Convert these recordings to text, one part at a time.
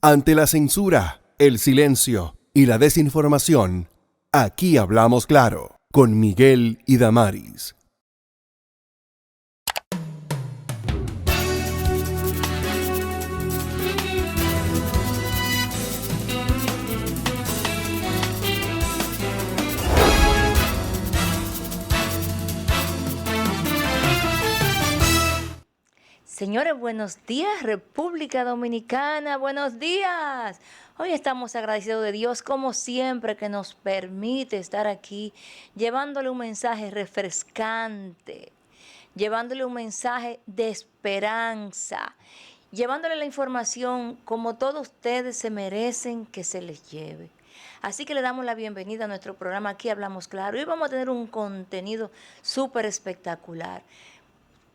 Ante la censura, el silencio y la desinformación, aquí hablamos claro, con Miguel y Damaris. Señores, buenos días, República Dominicana, buenos días. Hoy estamos agradecidos de Dios, como siempre, que nos permite estar aquí llevándole un mensaje refrescante, llevándole un mensaje de esperanza, llevándole la información como todos ustedes se merecen que se les lleve. Así que le damos la bienvenida a nuestro programa Aquí Hablamos Claro. Hoy vamos a tener un contenido súper espectacular,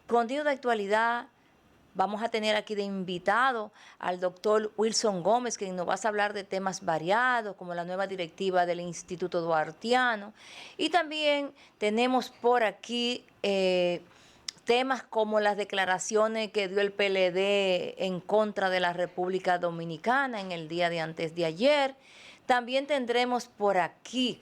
contenido de actualidad. Vamos a tener aquí de invitado al doctor Wilson Gómez, quien nos va a hablar de temas variados, como la nueva directiva del Instituto Duartiano. Y también tenemos por aquí temas como las declaraciones que dio el PLD en contra de la República Dominicana en el día de antes de ayer. También tendremos por aquí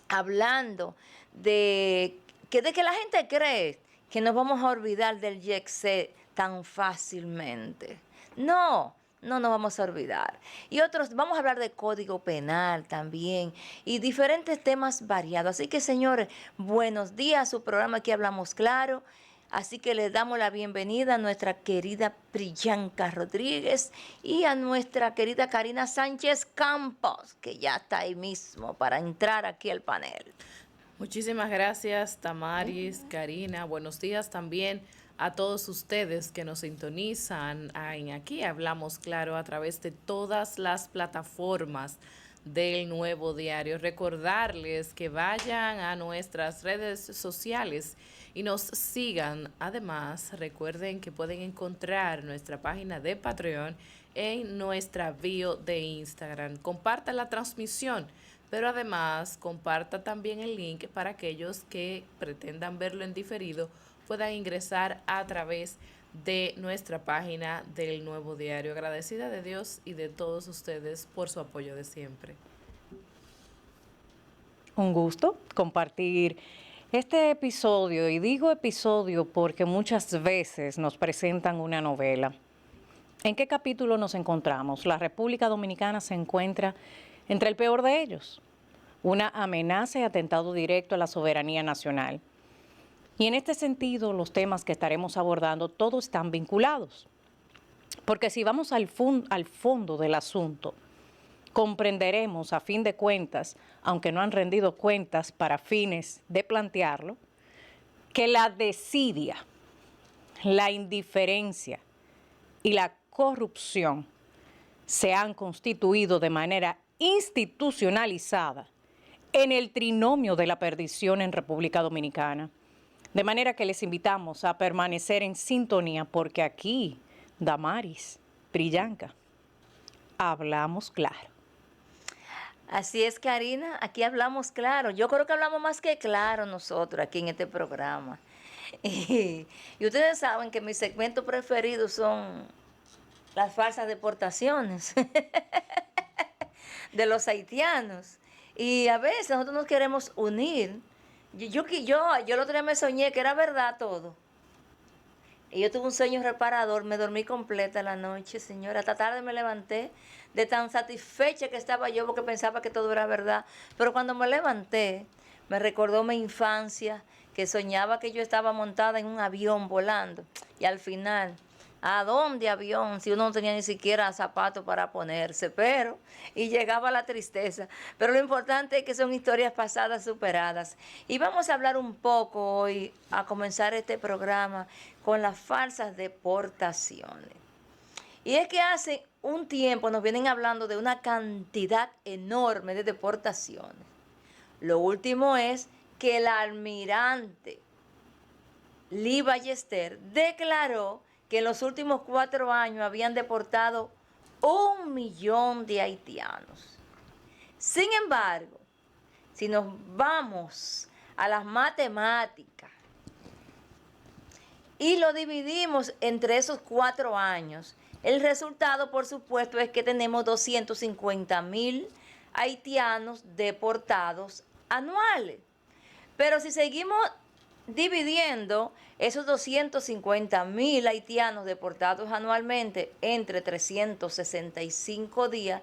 hablando de que la gente cree que nos vamos a olvidar del YEXE tan fácilmente. No, no nos vamos a olvidar. Y otros, vamos a hablar de código penal también y diferentes temas variados. Así que, señores, buenos días, su programa Aquí Hablamos Claro. Así que les damos la bienvenida a nuestra querida Priyanka Rodríguez y a nuestra querida Karina Sánchez Campos, que ya está ahí mismo para entrar aquí al panel. Muchísimas gracias, Tamaris, Karina. Buenos días también a todos ustedes que nos sintonizan en Aquí Hablamos Claro a través de todas las plataformas del Nuevo Diario. Recordarles que vayan a nuestras redes sociales y nos sigan. Además, recuerden que pueden encontrar nuestra página de Patreon en nuestra bio de Instagram. Compartan la transmisión, pero además comparta también el link para aquellos que pretendan verlo en diferido puedan ingresar a través de nuestra página del Nuevo Diario. Agradecida de Dios y de todos ustedes por su apoyo de siempre. Un gusto compartir este episodio, y digo episodio porque muchas veces nos presentan una novela. ¿En qué capítulo nos encontramos? La República Dominicana se encuentra entre el peor de ellos, una amenaza y atentado directo a la soberanía nacional. Y en este sentido, los temas que estaremos abordando todos están vinculados. Porque si vamos al fondo del asunto, comprenderemos a fin de cuentas, aunque no han rendido cuentas para fines de plantearlo, que la desidia, la indiferencia y la corrupción se han constituido de manera institucionalizada en el trinomio de la perdición en República Dominicana. De manera que les invitamos a permanecer en sintonía porque aquí, Damaris, Priyanka, hablamos claro. Así es, Karina, aquí hablamos claro. Yo creo que hablamos más que claro nosotros aquí en este programa. Y ustedes saben que mis segmentos preferidos son las falsas deportaciones de los haitianos. Y a veces nosotros nos queremos unir. Yo el otro día me soñé que era verdad todo. Y yo tuve un sueño reparador, me dormí completa la noche, señora. Hasta tarde me levanté de tan satisfecha que estaba yo porque pensaba que todo era verdad. Pero cuando me levanté, me recordó mi infancia, que soñaba que yo estaba montada en un avión volando. Y al final, ¿a dónde avión? Si uno no tenía ni siquiera zapatos para ponerse, y llegaba la tristeza. Pero lo importante es que son historias pasadas superadas. Y vamos a hablar un poco hoy, a comenzar este programa, con las falsas deportaciones. Y es que hace un tiempo nos vienen hablando de una cantidad enorme de deportaciones. Lo último es que el almirante Lee Ballester declaró que en los últimos 4 años habían deportado 1 millón de haitianos. Sin embargo, si nos vamos a las matemáticas y lo dividimos entre esos 4 años, El resultado, por supuesto, es que tenemos 250.000 haitianos deportados anuales. Pero si seguimos dividiendo esos 250.000 haitianos deportados anualmente entre 365 días,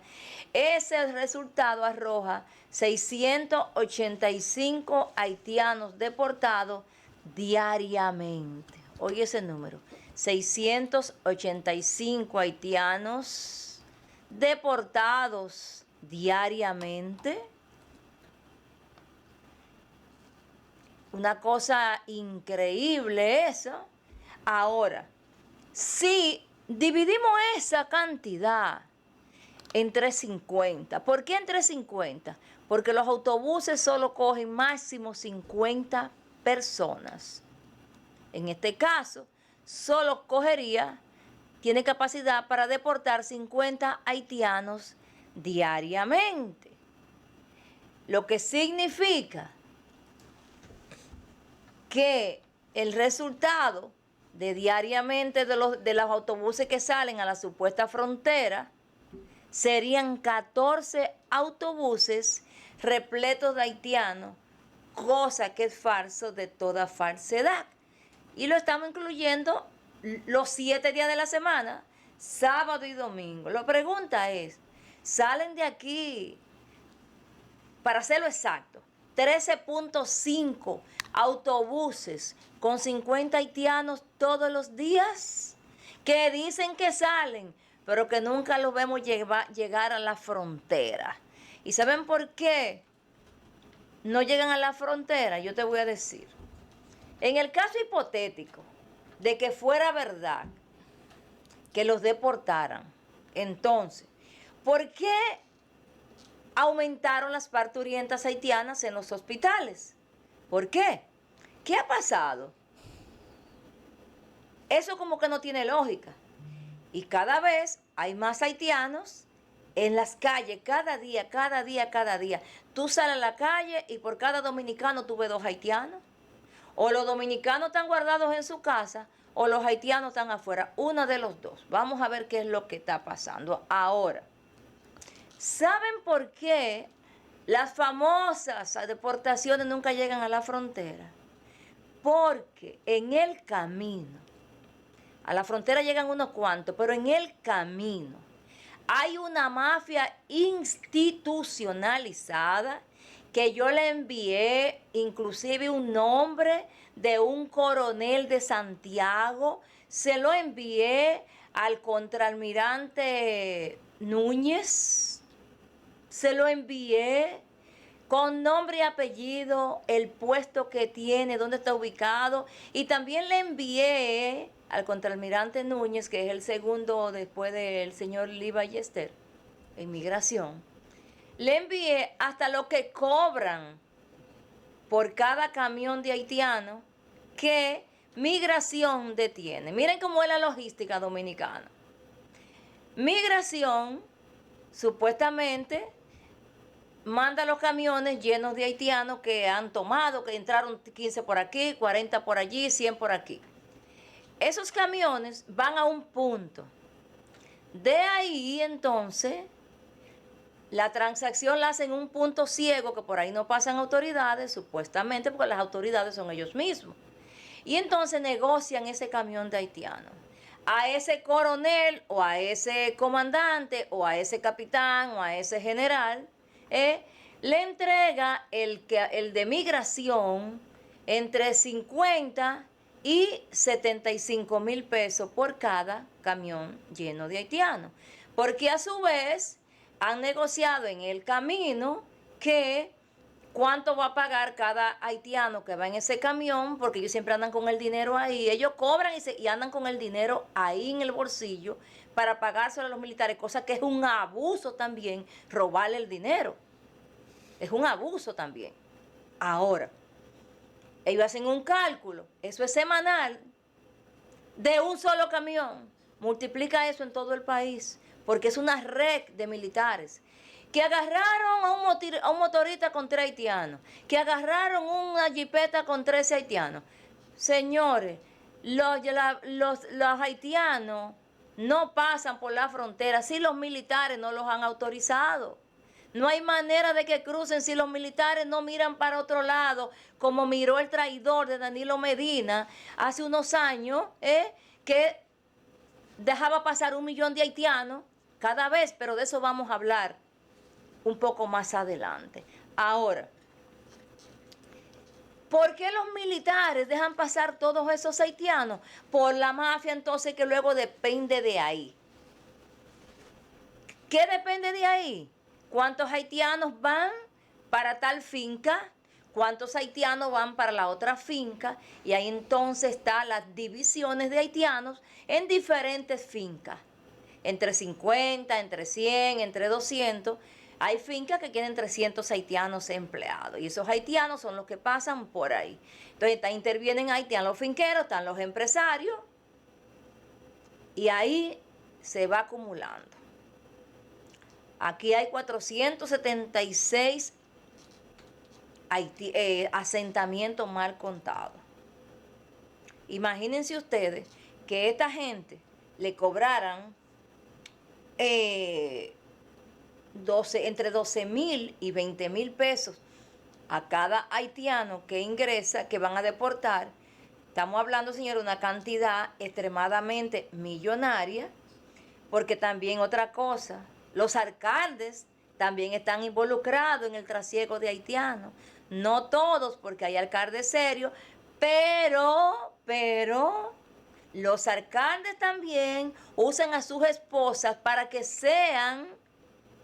ese resultado arroja 685 haitianos deportados diariamente. Oye ese número, 685 haitianos deportados diariamente. Una cosa increíble eso. Ahora, si dividimos esa cantidad en 350, ¿por qué en 350? Porque los autobuses solo cogen máximo 50 personas. En este caso, solo tiene capacidad para deportar 50 haitianos diariamente. Lo que significa que el resultado de diariamente de los autobuses que salen a la supuesta frontera serían 14 autobuses repletos de haitianos, cosa que es falso de toda falsedad. Y lo estamos incluyendo los 7 días de la semana, sábado y domingo. La pregunta es, ¿salen de aquí, para hacerlo exacto, 13.5 autobuses con 50 haitianos todos los días? Que dicen que salen, pero que nunca los vemos llegar a la frontera. ¿Y saben por qué no llegan a la frontera? Yo te voy a decir. En el caso hipotético de que fuera verdad que los deportaran, entonces, ¿por qué aumentaron las parturientas haitianas en los hospitales? ¿Por qué? ¿Qué ha pasado? Eso como que no tiene lógica. Y cada vez hay más haitianos en las calles, cada día. Tú sales a la calle y por cada dominicano tú ves 2 haitianos. O los dominicanos están guardados en su casa o los haitianos están afuera. Uno de los dos. Vamos a ver qué es lo que está pasando ahora. ¿Saben por qué las famosas deportaciones nunca llegan a la frontera? Porque en el camino, a la frontera llegan unos cuantos, pero en el camino hay una mafia institucionalizada que yo le envié inclusive un nombre de un coronel de Santiago, se lo envié al contraalmirante Núñez, se lo envié con nombre y apellido, el puesto que tiene, dónde está ubicado, y también le envié al contraalmirante Núñez, que es el segundo después del señor Lee Ballester, en migración. Le envié hasta lo que cobran por cada camión de haitianos que migración detiene. Miren cómo es la logística dominicana. Migración, supuestamente, manda los camiones llenos de haitianos que han tomado, que entraron 15 por aquí, 40 por allí, 100 por aquí. Esos camiones van a un punto. De ahí, entonces, la transacción la hacen en un punto ciego, que por ahí no pasan autoridades, supuestamente, porque las autoridades son ellos mismos. Y entonces negocian ese camión de haitianos. A ese coronel, o a ese comandante, o a ese capitán, o a ese general, le entrega el de migración entre 50 y 75,000 pesos por cada camión lleno de haitianos. Porque a su vez han negociado en el camino que cuánto va a pagar cada haitiano que va en ese camión, porque ellos siempre andan con el dinero ahí. Ellos cobran y andan con el dinero ahí en el bolsillo para pagárselo a los militares, cosa que es un abuso también, robarle el dinero. Es un abuso también. Ahora, ellos hacen un cálculo, eso es semanal, de un solo camión. Multiplica eso en todo el país, porque es una red de militares que agarraron a un motorista con 3 haitianos, que agarraron una jipeta con 13 haitianos. Señores, los haitianos no pasan por la frontera si los militares no los han autorizado. No hay manera de que crucen si los militares no miran para otro lado, como miró el traidor de Danilo Medina hace unos años, que dejaba pasar 1 millón de haitianos cada vez, pero de eso vamos a hablar un poco más adelante. Ahora, ¿por qué los militares dejan pasar todos esos haitianos? Por la mafia, entonces, que luego depende de ahí. ¿Qué depende de ahí? ¿Cuántos haitianos van para tal finca? ¿Cuántos haitianos van para la otra finca? Y ahí entonces están las divisiones de haitianos en diferentes fincas. Entre 50, entre 100, entre 200. Hay fincas que tienen 300 haitianos empleados. Y esos haitianos son los que pasan por ahí. Entonces intervienen ahí, están los finqueros, están los empresarios. Y ahí se va acumulando. Aquí hay 476 asentamientos mal contados. Imagínense ustedes que esta gente le cobraran entre 12,000 y 20,000 pesos a cada haitiano que ingresa, que van a deportar. Estamos hablando, señor, de una cantidad extremadamente millonaria, porque también otra cosa, los alcaldes también están involucrados en el trasiego de haitianos. No todos, porque hay alcaldes serios, pero los alcaldes también usan a sus esposas para que sean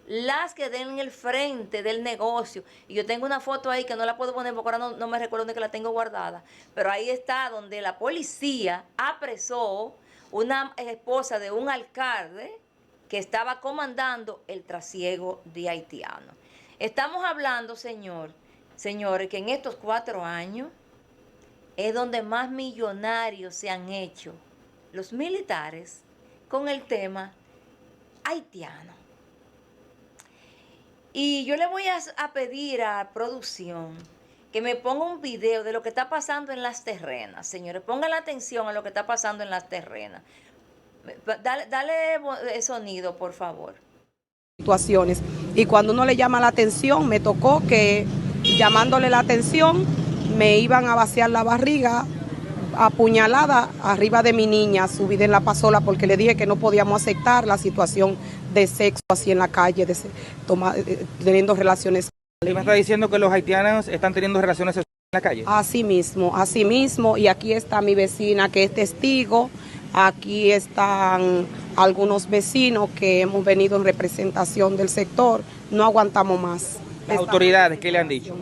las que den el frente del negocio. Y yo tengo una foto ahí que no la puedo poner porque ahora no me recuerdo dónde que la tengo guardada, pero ahí está donde la policía apresó una esposa de un alcalde que estaba comandando el trasiego de haitianos. Estamos hablando, señores, que en estos 4 años es donde más millonarios se han hecho los militares con el tema haitiano. Y yo le voy a pedir a producción que me ponga un video de lo que está pasando en Las Terrenas. Señores, pongan la atención a lo que está pasando en Las Terrenas. Dale sonido, por favor. Situaciones. Y cuando uno le llama la atención, me tocó que llamándole la atención me iban a vaciar la barriga apuñalada arriba de mi niña, subida en la pasola, porque le dije que no podíamos aceptar la situación de sexo así en la calle, teniendo relaciones. ¿Me está diciendo que los haitianos están teniendo relaciones sexuales en la calle? Así mismo, y aquí está mi vecina que es testigo. Aquí están algunos vecinos que hemos venido en representación del sector. No aguantamos más. ¿Las autoridades qué le han dicho?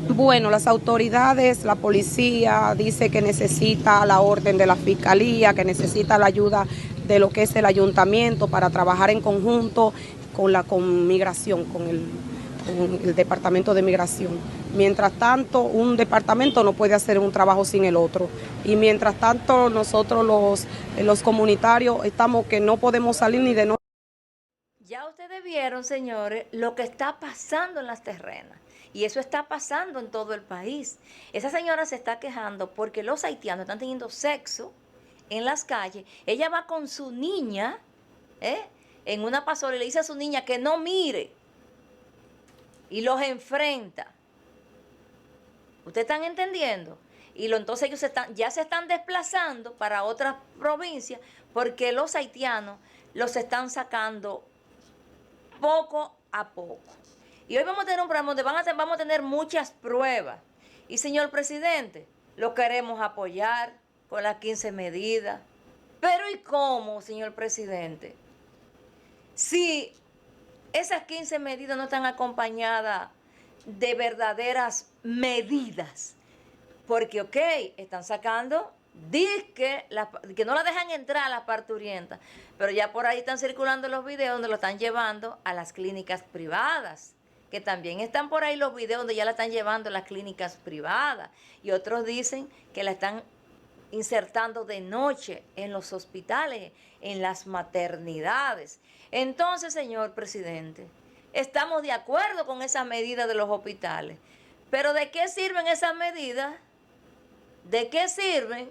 Bueno, las autoridades, la policía dice que necesita la orden de la fiscalía, que necesita la ayuda de lo que es el ayuntamiento para trabajar en conjunto con migración, con el departamento de migración. Mientras tanto, un departamento no puede hacer un trabajo sin el otro. Y mientras tanto, nosotros los comunitarios estamos que no podemos salir ni de noche. Ya ustedes vieron, señores, lo que está pasando en Las Terrenas. Y eso está pasando en todo el país. Esa señora se está quejando porque los haitianos están teniendo sexo en las calles. Ella va con su niña en una pasola y le dice a su niña que no mire. Y los enfrenta. ¿Ustedes están entendiendo? Y entonces ellos ya se están desplazando para otras provincias porque los haitianos los están sacando poco a poco. Y hoy vamos a tener un programa donde vamos a tener muchas pruebas. Y señor presidente, lo queremos apoyar con las 15 medidas. Pero ¿y cómo, señor presidente? Si esas 15 medidas no están acompañadas de verdaderas medidas. Porque, están sacando disque que no la dejan entrar a las parturientas. Pero ya por ahí están circulando los videos donde lo están llevando a las clínicas privadas. Que también están por ahí los videos donde ya la están llevando a las clínicas privadas. Y otros dicen que la están insertando de noche en los hospitales, en las maternidades. Entonces, señor presidente, estamos de acuerdo con esas medidas de los hospitales. Pero ¿de qué sirven esas medidas? ¿De qué sirven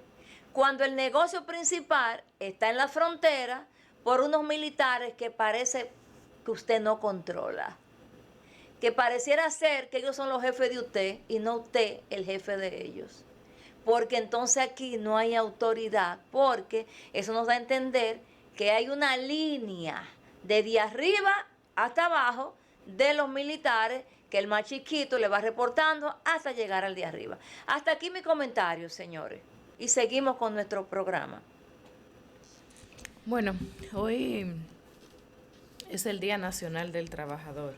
cuando el negocio principal está en la frontera por unos militares que parece que usted no controla. Que pareciera ser que ellos son los jefes de usted y no usted el jefe de ellos. Porque entonces aquí no hay autoridad, porque eso nos da a entender que hay una línea desde arriba hasta abajo de los militares que el más chiquito le va reportando hasta llegar al de arriba. Hasta aquí mi comentario, señores. Y seguimos con nuestro programa. Bueno, hoy es el Día Nacional del Trabajador,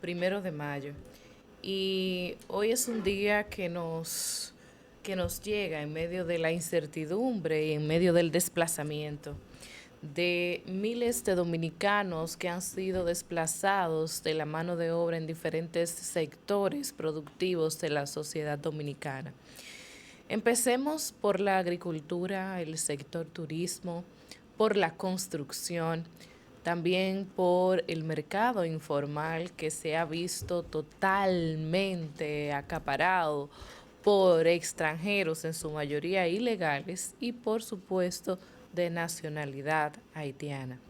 1 de mayo. Y hoy es un día que nos llega en medio de la incertidumbre y en medio del desplazamiento de miles de dominicanos que han sido desplazados de la mano de obra en diferentes sectores productivos de la sociedad dominicana. Empecemos por la agricultura, el sector turismo, por la construcción, también por el mercado informal que se ha visto totalmente acaparado por extranjeros, en su mayoría ilegales, y por supuesto de nacionalidad haitiana.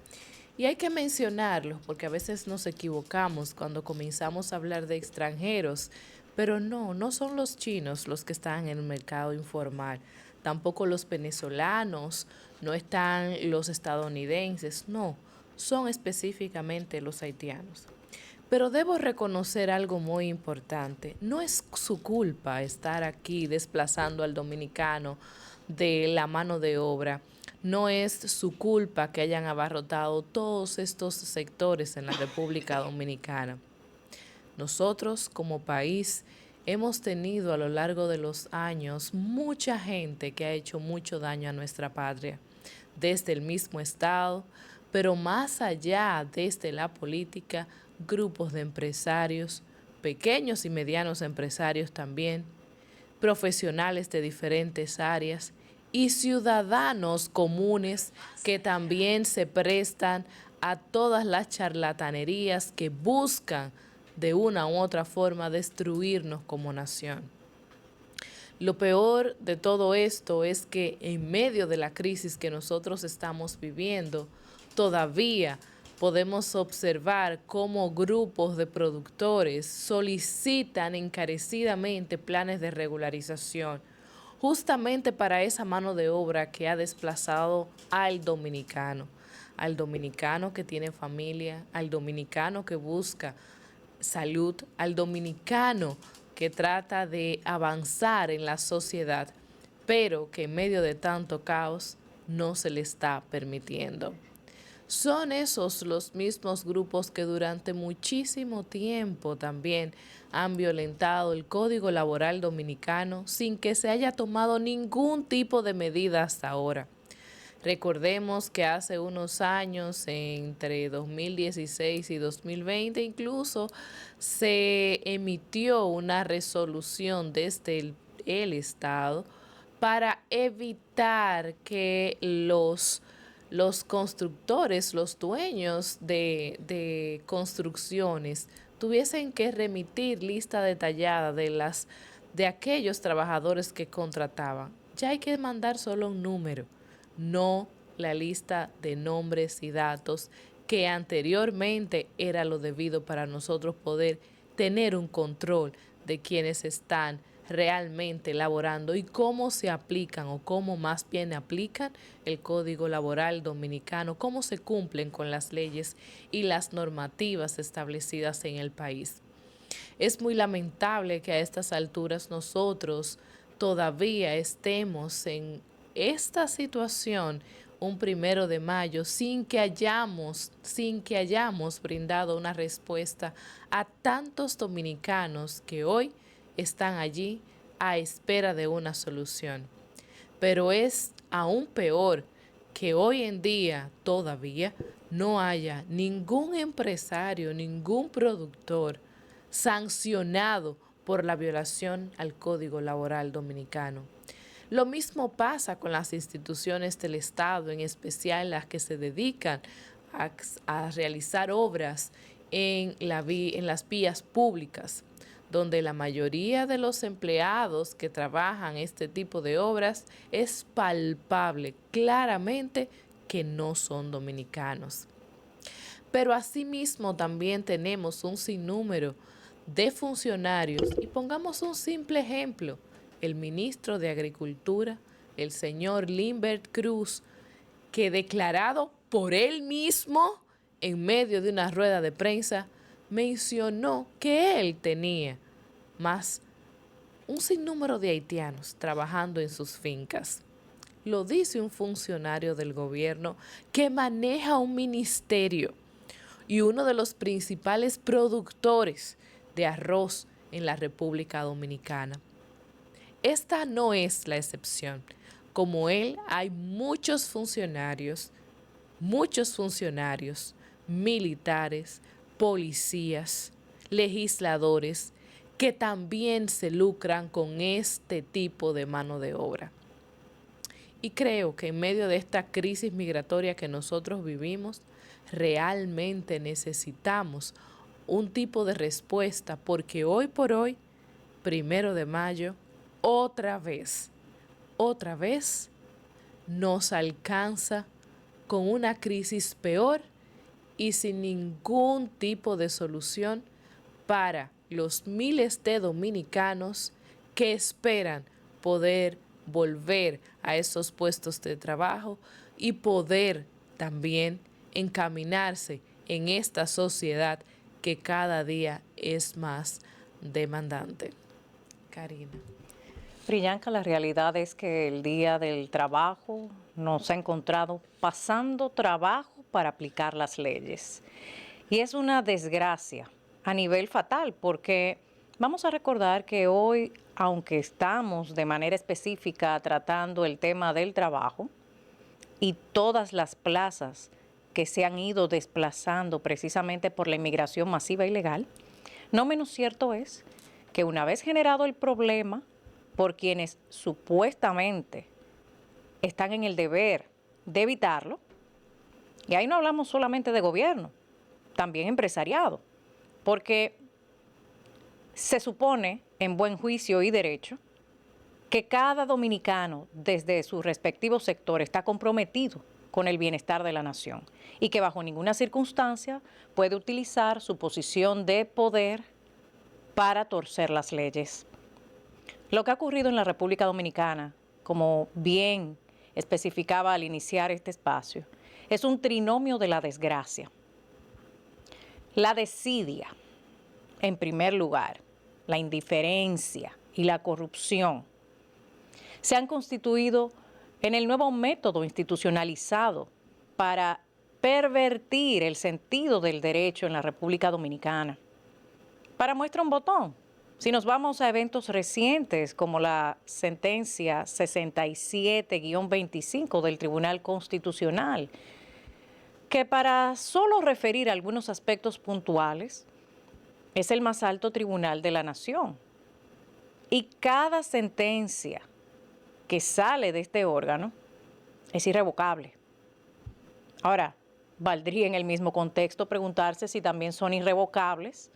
Y hay que mencionarlo porque a veces nos equivocamos cuando comenzamos a hablar de extranjeros, pero no son los chinos los que están en el mercado informal, tampoco los venezolanos, no están los estadounidenses, no, son específicamente los haitianos. Pero debo reconocer algo muy importante, no es su culpa estar aquí desplazando al dominicano de la mano de obra. No es su culpa que hayan abarrotado todos estos sectores en la República Dominicana. Nosotros como país hemos tenido a lo largo de los años mucha gente que ha hecho mucho daño a nuestra patria, desde el mismo Estado, pero más allá desde la política, grupos de empresarios, pequeños y medianos empresarios también, profesionales de diferentes áreas, y ciudadanos comunes que también se prestan a todas las charlatanerías que buscan de una u otra forma destruirnos como nación. Lo peor de todo esto es que en medio de la crisis que nosotros estamos viviendo, todavía podemos observar cómo grupos de productores solicitan encarecidamente planes de regularización, justamente para esa mano de obra que ha desplazado al dominicano que tiene familia, al dominicano que busca salud, al dominicano que trata de avanzar en la sociedad, pero que en medio de tanto caos no se le está permitiendo. Son esos los mismos grupos que durante muchísimo tiempo también han violentado el Código Laboral Dominicano sin que se haya tomado ningún tipo de medida hasta ahora. Recordemos que hace unos años, entre 2016 y 2020, incluso se emitió una resolución desde el Estado para evitar que los constructores, los dueños de construcciones, tuviesen que remitir lista detallada de aquellos trabajadores que contrataban. Ya hay que mandar solo un número, no la lista de nombres y datos que anteriormente era lo debido para nosotros poder tener un control de quienes están realmente laborando y cómo se aplican o cómo más bien aplican el Código Laboral Dominicano, cómo se cumplen con las leyes y las normativas establecidas en el país. Es muy lamentable que a estas alturas nosotros todavía estemos en esta situación un 1 de mayo sin que hayamos brindado una respuesta a tantos dominicanos que hoy están allí a espera de una solución. Pero es aún peor que hoy en día todavía no haya ningún empresario, ningún productor sancionado por la violación al Código Laboral Dominicano. Lo mismo pasa con las instituciones del Estado, en especial las que se dedican a realizar obras en las vías públicas. donde la mayoría de los empleados que trabajan este tipo de obras es palpable claramente que no son dominicanos. Pero asimismo también tenemos un sinnúmero de funcionarios, y pongamos un simple ejemplo: el ministro de Agricultura, el señor Limbert Cruz, que declarado por él mismo en medio de una rueda de prensa, mencionó que él tenía más un sinnúmero de haitianos trabajando en sus fincas. Lo dice un funcionario del gobierno que maneja un ministerio y uno de los principales productores de arroz en la República Dominicana. Esta no es la excepción. Como él, hay muchos funcionarios, militares, policías, legisladores, que también se lucran con este tipo de mano de obra. Y creo que en medio de esta crisis migratoria que nosotros vivimos, realmente necesitamos un tipo de respuesta, porque hoy por hoy, 1 de mayo, otra vez, nos alcanza con una crisis peor y sin ningún tipo de solución para los miles de dominicanos que esperan poder volver a esos puestos de trabajo y poder también encaminarse en esta sociedad que cada día es más demandante. Karina. Priyanka, la realidad es que el Día del Trabajo nos ha encontrado pasando trabajo para aplicar las leyes. Y es una desgracia a nivel fatal, porque vamos a recordar que hoy, aunque estamos de manera específica tratando el tema del trabajo y todas las plazas que se han ido desplazando precisamente por la inmigración masiva ilegal, no menos cierto es que una vez generado el problema por quienes supuestamente están en el deber de evitarlo, y ahí no hablamos solamente de gobierno, también empresariado, porque se supone, en buen juicio y derecho, que cada dominicano desde su respectivo sector está comprometido con el bienestar de la nación y que bajo ninguna circunstancia puede utilizar su posición de poder para torcer las leyes. Lo que ha ocurrido en la República Dominicana, como bien especificaba al iniciar este espacio, es un trinomio de la desgracia. La desidia, en primer lugar, la indiferencia y la corrupción se han constituido en el nuevo método institucionalizado para pervertir el sentido del derecho en la República Dominicana. Para muestra un botón, si nos vamos a eventos recientes como la sentencia 67-25 del Tribunal Constitucional, que para solo referir algunos aspectos puntuales, es el más alto tribunal de la nación. Y cada sentencia que sale de este órgano es irrevocable. Ahora, valdría en el mismo contexto preguntarse si también son irrevocables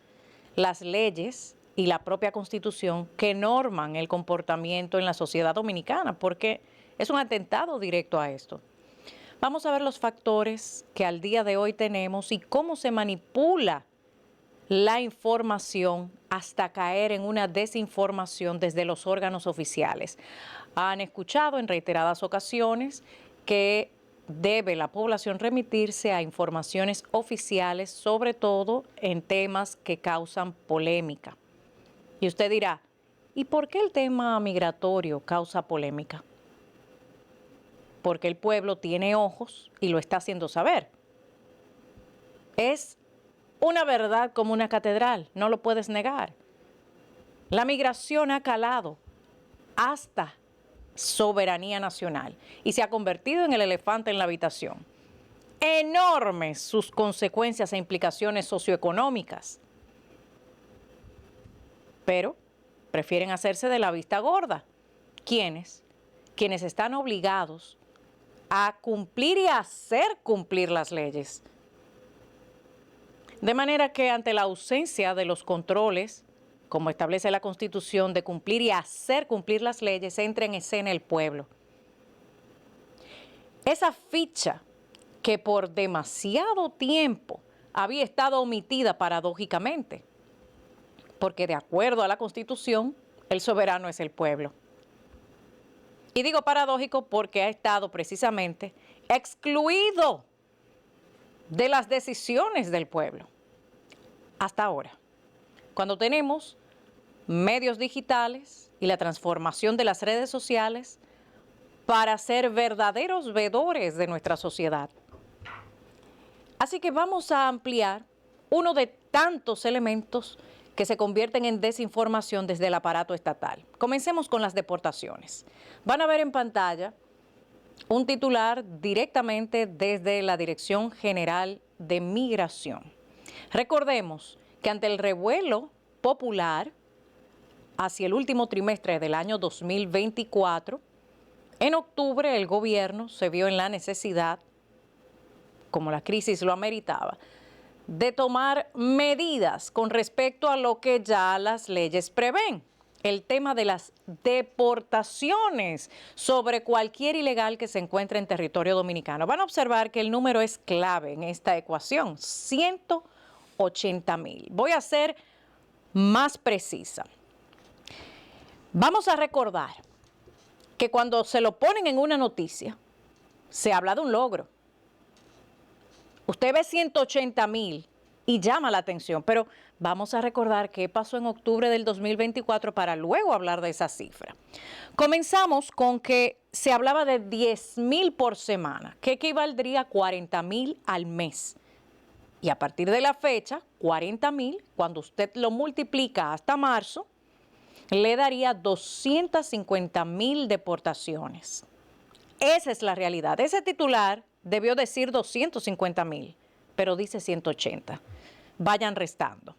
las leyes y la propia Constitución que norman el comportamiento en la sociedad dominicana, porque es un atentado directo a esto. Vamos a ver los factores que al día de hoy tenemos y cómo se manipula la información hasta caer en una desinformación desde los órganos oficiales. Han escuchado en reiteradas ocasiones que debe la población remitirse a informaciones oficiales, sobre todo en temas que causan polémica. Y usted dirá, ¿y por qué el tema migratorio causa polémica? Porque el pueblo tiene ojos y lo está haciendo saber. Es una verdad como una catedral, no lo puedes negar. La migración ha calado hasta soberanía nacional y se ha convertido en el elefante en la habitación. Enormes sus consecuencias e implicaciones socioeconómicas. Pero prefieren hacerse de la vista gorda. ¿Quiénes? Quienes están obligados a cumplir y a hacer cumplir las leyes. De manera que ante la ausencia de los controles como establece la Constitución, de cumplir y hacer cumplir las leyes, entra en escena el pueblo. Esa ficha que por demasiado tiempo había estado omitida paradójicamente, porque de acuerdo a la Constitución, el soberano es el pueblo. Y digo paradójico porque ha estado precisamente excluido de las decisiones del pueblo hasta ahora, cuando tenemos medios digitales y la transformación de las redes sociales para ser verdaderos veedores de nuestra sociedad. Así que vamos a ampliar uno de tantos elementos que se convierten en desinformación desde el aparato estatal. Comencemos con las deportaciones. Van a ver en pantalla un titular directamente desde la Dirección General de Migración. Recordemos que ante el revuelo popular hacia el último trimestre del año 2024, en octubre el gobierno se vio en la necesidad, como la crisis lo ameritaba, de tomar medidas con respecto a lo que ya las leyes prevén. El tema de las deportaciones sobre cualquier ilegal que se encuentre en territorio dominicano. Van a observar que el número es clave en esta ecuación, 180,000. Voy a ser más precisa. Vamos a recordar que cuando se lo ponen en una noticia, se habla de un logro. Usted ve 180,000 y llama la atención, pero vamos a recordar qué pasó en octubre del 2024 para luego hablar de esa cifra. Comenzamos con que se hablaba de 10,000 por semana, que equivaldría a 40,000 al mes. Y a partir de la fecha, 40,000, cuando usted lo multiplica hasta marzo, le daría 250,000 deportaciones. Esa es la realidad. Ese titular debió decir 250,000, pero dice 180. Vayan restando.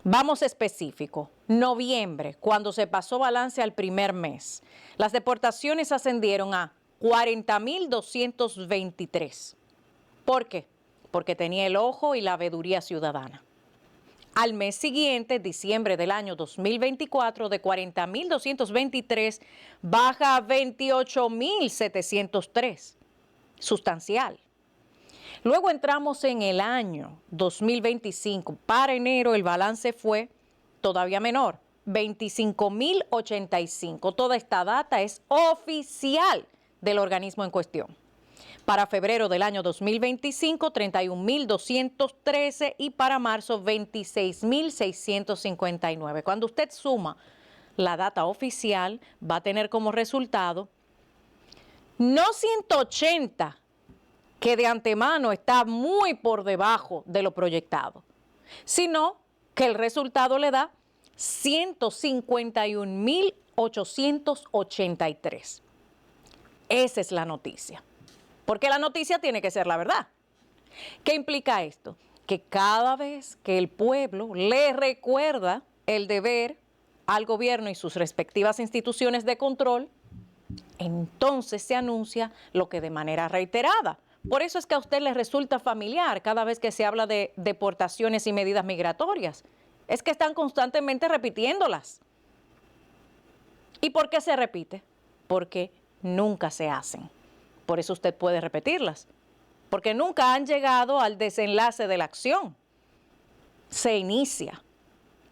Vamos específico. Noviembre, cuando se pasó balance al primer mes, las deportaciones ascendieron a 40,223. ¿Por qué? Porque tenía el ojo y la veeduría ciudadana. Al mes siguiente, diciembre del año 2024, de 40,223 baja a 28,703. Sustancial. Luego entramos en el año 2025. Para enero el balance fue todavía menor, 25,085. Toda esta data es oficial del organismo en cuestión. Para febrero del año 2025, 31,213 y para marzo 26,659. Cuando usted suma la data oficial, va a tener como resultado no 180, que de antemano está muy por debajo de lo proyectado, sino que el resultado le da 151,883. Esa es la noticia. Porque la noticia tiene que ser la verdad. ¿Qué implica esto? Que cada vez que el pueblo le recuerda el deber al gobierno y sus respectivas instituciones de control, entonces se anuncia lo que de manera reiterada. Por eso es que a usted le resulta familiar cada vez que se habla de deportaciones y medidas migratorias. Es que están constantemente repitiéndolas. ¿Y por qué se repite? Porque nunca se hacen. Por eso usted puede repetirlas. Porque nunca han llegado al desenlace de la acción. Se inicia,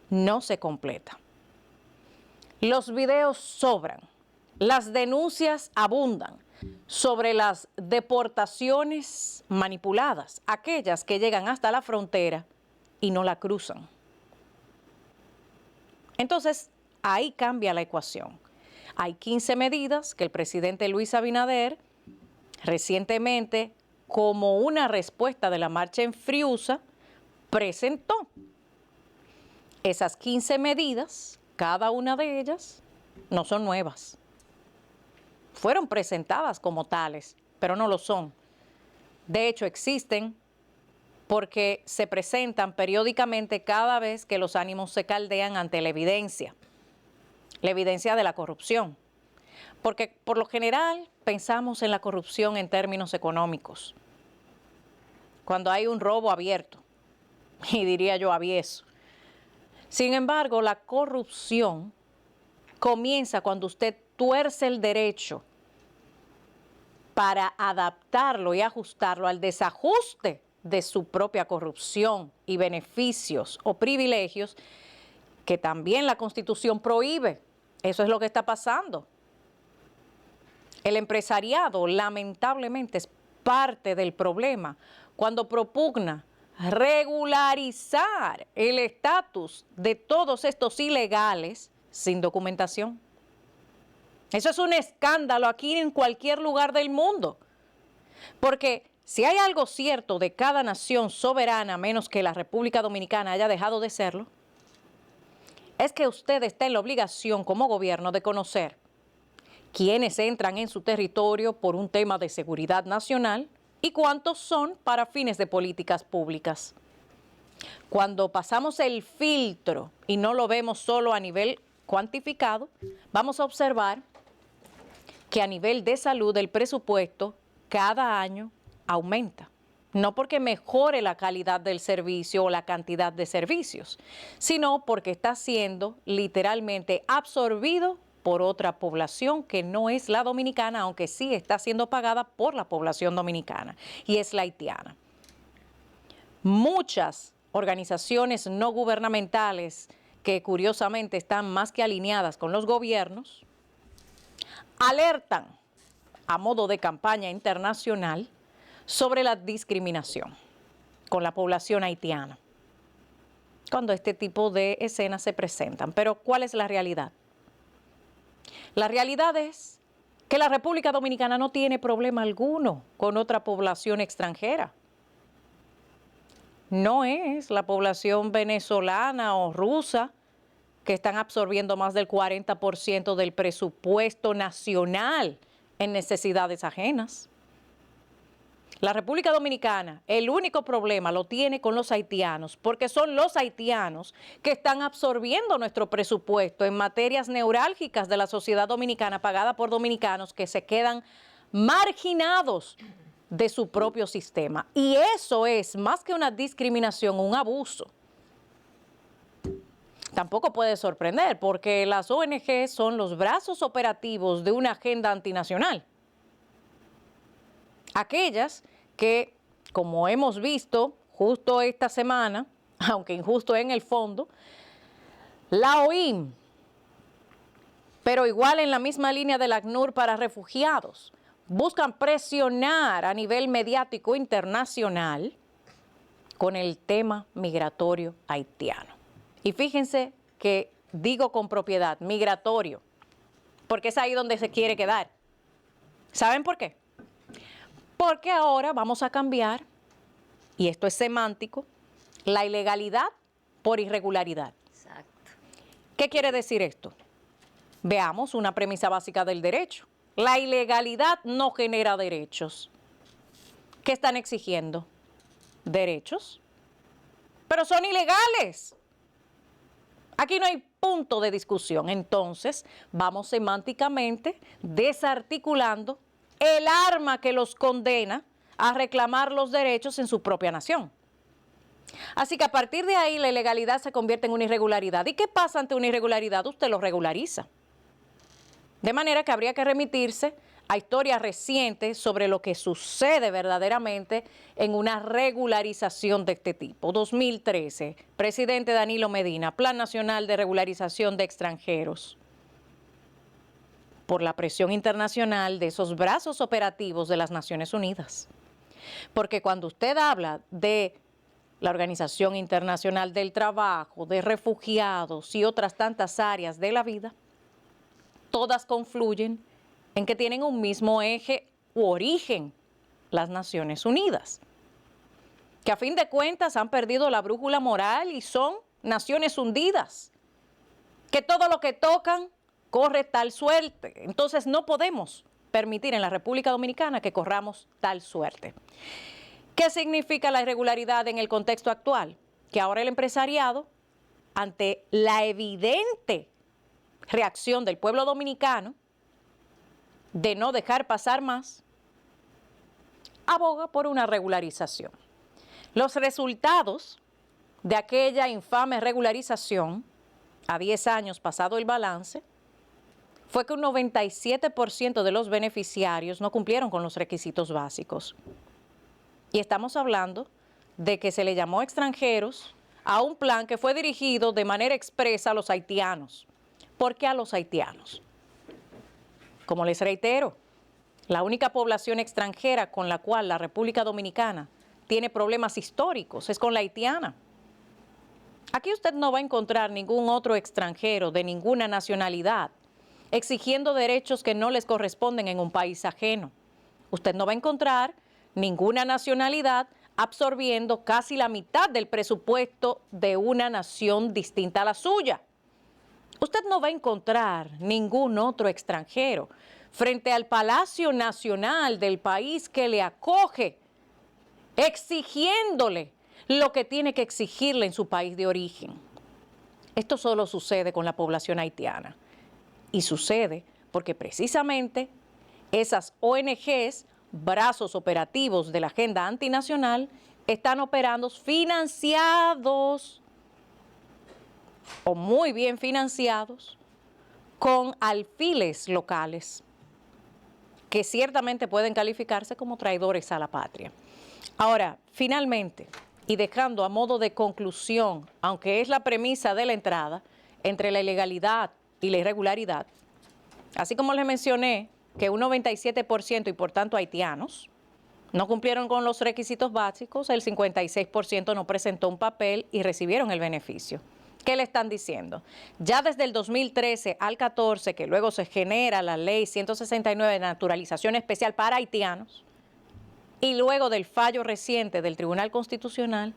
no se completa. Los videos sobran. Las denuncias abundan sobre las deportaciones manipuladas, aquellas que llegan hasta la frontera y no la cruzan. Entonces, ahí cambia la ecuación. Hay 15 medidas que el presidente Luis Abinader recientemente, como una respuesta de la marcha en Friusa, presentó. Esas 15 medidas, cada una de ellas, no son nuevas. Fueron presentadas como tales, pero no lo son. De hecho, existen porque se presentan periódicamente cada vez que los ánimos se caldean ante la evidencia de la corrupción. Porque por lo general pensamos en la corrupción en términos económicos. Cuando hay un robo abierto, y diría yo avieso. Sin embargo, la corrupción comienza cuando usted tuerce el derecho para adaptarlo y ajustarlo al desajuste de su propia corrupción y beneficios o privilegios que también la Constitución prohíbe. Eso es lo que está pasando. El empresariado, lamentablemente, es parte del problema cuando propugna regularizar el estatus de todos estos ilegales sin documentación. Eso es un escándalo aquí en cualquier lugar del mundo. Porque si hay algo cierto de cada nación soberana, menos que la República Dominicana haya dejado de serlo, es que usted está en la obligación como gobierno de conocer quiénes entran en su territorio por un tema de seguridad nacional y cuántos son para fines de políticas públicas. Cuando pasamos el filtro y no lo vemos solo a nivel cuantificado, vamos a observar que a nivel de salud el presupuesto cada año aumenta. No porque mejore la calidad del servicio o la cantidad de servicios, sino porque está siendo literalmente absorbido por otra población que no es la dominicana, aunque sí está siendo pagada por la población dominicana, y es la haitiana. Muchas organizaciones no gubernamentales que curiosamente están más que alineadas con los gobiernos, alertan a modo de campaña internacional sobre la discriminación con la población haitiana cuando este tipo de escenas se presentan. Pero ¿cuál es la realidad? La realidad es que la República Dominicana no tiene problema alguno con otra población extranjera. No es la población venezolana o rusa que están absorbiendo más del 40% del presupuesto nacional en necesidades ajenas. La República Dominicana, el único problema lo tiene con los haitianos, porque son los haitianos que están absorbiendo nuestro presupuesto en materias neurálgicas de la sociedad dominicana, pagada por dominicanos que se quedan marginados de su propio sistema. Y eso es, más que una discriminación, un abuso. Tampoco puede sorprender, porque las ONG son los brazos operativos de una agenda antinacional. Aquellas que, como hemos visto justo esta semana, aunque injusto en el fondo, la OIM, pero igual en la misma línea del ACNUR para refugiados, buscan presionar a nivel mediático internacional con el tema migratorio haitiano. Y fíjense que digo con propiedad, migratorio, porque es ahí donde se quiere quedar. ¿Saben por qué? Porque ahora vamos a cambiar, y esto es semántico, la ilegalidad por irregularidad. Exacto. ¿Qué quiere decir esto? Veamos una premisa básica del derecho. La ilegalidad no genera derechos. ¿Qué están exigiendo? Derechos. Pero son ilegales. Aquí no hay punto de discusión. Entonces, vamos semánticamente desarticulando el arma que los condena a reclamar los derechos en su propia nación. Así que a partir de ahí la ilegalidad se convierte en una irregularidad. ¿Y qué pasa ante una irregularidad? Usted lo regulariza. De manera que habría que remitirse a historias recientes sobre lo que sucede verdaderamente en una regularización de este tipo. 2013, presidente Danilo Medina, Plan Nacional de Regularización de Extranjeros. Por la presión internacional de esos brazos operativos de las Naciones Unidas. Porque cuando usted habla de la Organización Internacional del Trabajo, de refugiados y otras tantas áreas de la vida, todas confluyen en que tienen un mismo eje u origen, las Naciones Unidas, que a fin de cuentas han perdido la brújula moral y son naciones hundidas, que todo lo que tocan corre tal suerte. Entonces no podemos permitir en la República Dominicana que corramos tal suerte. ¿Qué significa la irregularidad en el contexto actual? Que ahora el empresariado, ante la evidente reacción del pueblo dominicano de no dejar pasar más, aboga por una regularización. Los resultados de aquella infame regularización, a 10 años pasado el balance, fue que un 97% de los beneficiarios no cumplieron con los requisitos básicos. Y estamos hablando de que se le llamó extranjeros a un plan que fue dirigido de manera expresa a los haitianos. ¿Por qué a los haitianos? Como les reitero, la única población extranjera con la cual la República Dominicana tiene problemas históricos es con la haitiana. Aquí usted no va a encontrar ningún otro extranjero de ninguna nacionalidad exigiendo derechos que no les corresponden en un país ajeno. Usted no va a encontrar ninguna nacionalidad absorbiendo casi la mitad del presupuesto de una nación distinta a la suya. Usted no va a encontrar ningún otro extranjero frente al Palacio Nacional del país que le acoge, exigiéndole lo que tiene que exigirle en su país de origen. Esto solo sucede con la población haitiana. Y sucede porque precisamente esas ONGs, brazos operativos de la agenda antinacional, están operando financiados o muy bien financiados con alfiles locales que ciertamente pueden calificarse como traidores a la patria. Ahora, finalmente, y dejando a modo de conclusión, aunque es la premisa de la entrada, entre la ilegalidad y la irregularidad, así como les mencioné que un 97% y por tanto haitianos no cumplieron con los requisitos básicos, el 56% no presentó un papel y recibieron el beneficio. ¿Qué le están diciendo? Ya desde el 2013 al 14, que luego se genera la ley 169 de naturalización especial para haitianos, y luego del fallo reciente del Tribunal Constitucional,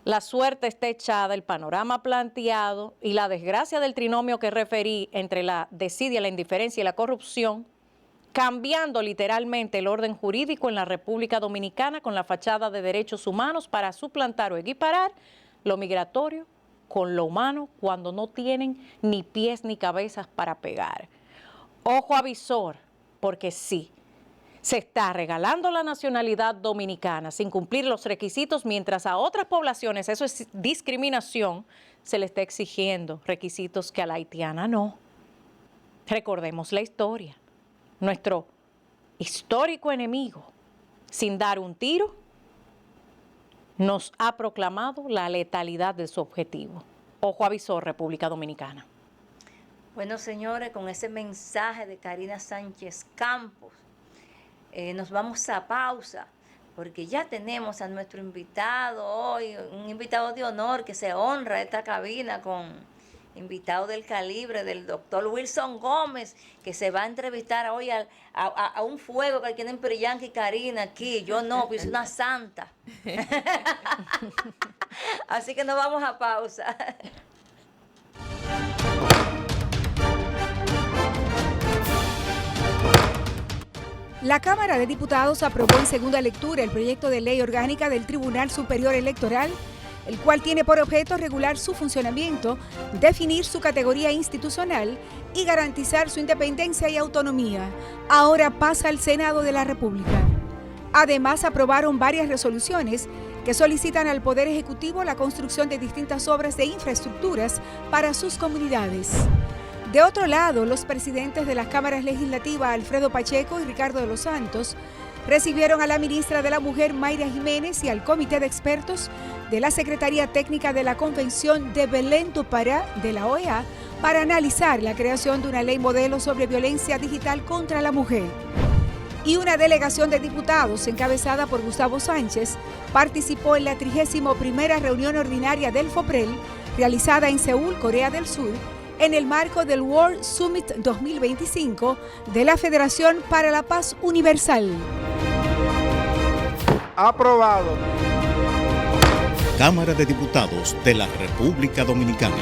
la suerte está echada, el panorama planteado y la desgracia del trinomio que referí entre la desidia, la indiferencia y la corrupción, cambiando literalmente el orden jurídico en la República Dominicana con la fachada de derechos humanos para suplantar o equiparar lo migratorio con lo humano cuando no tienen ni pies ni cabezas para pegar. Ojo avisor, porque sí, se está regalando la nacionalidad dominicana sin cumplir los requisitos, mientras a otras poblaciones, eso es discriminación, se le está exigiendo requisitos que a la haitiana no. Recordemos la historia. Nuestro histórico enemigo, sin dar un tiro, nos ha proclamado la letalidad de su objetivo. Ojo avisor, República Dominicana. Bueno, señores, con ese mensaje de Karina Sánchez Campos, nos vamos a pausa, porque ya tenemos a nuestro invitado hoy, un invitado de honor que se honra esta cabina con invitado del calibre del doctor Wilson Gómez, que se va a entrevistar hoy a un fuego que tienen Priyanka y Karina aquí. Yo no, pues soy una santa. Así que nos vamos a pausa. La Cámara de Diputados aprobó en segunda lectura el proyecto de ley orgánica del Tribunal Superior Electoral, el cual tiene por objeto regular su funcionamiento, definir su categoría institucional y garantizar su independencia y autonomía. Ahora pasa al Senado de la República. Además, aprobaron varias resoluciones que solicitan al Poder Ejecutivo la construcción de distintas obras de infraestructuras para sus comunidades. De otro lado, los presidentes de las cámaras legislativas, Alfredo Pacheco y Ricardo de los Santos, recibieron a la ministra de la Mujer, Mayra Jiménez, y al comité de expertos de la Secretaría Técnica de la Convención de Belén do Pará de la OEA para analizar la creación de una ley modelo sobre violencia digital contra la mujer. Y una delegación de diputados encabezada por Gustavo Sánchez participó en la 31ª reunión ordinaria del FOPREL, realizada en Seúl, Corea del Sur, en el marco del World Summit 2025 de la Federación para la Paz Universal. Aprobado. Cámara de Diputados de la República Dominicana.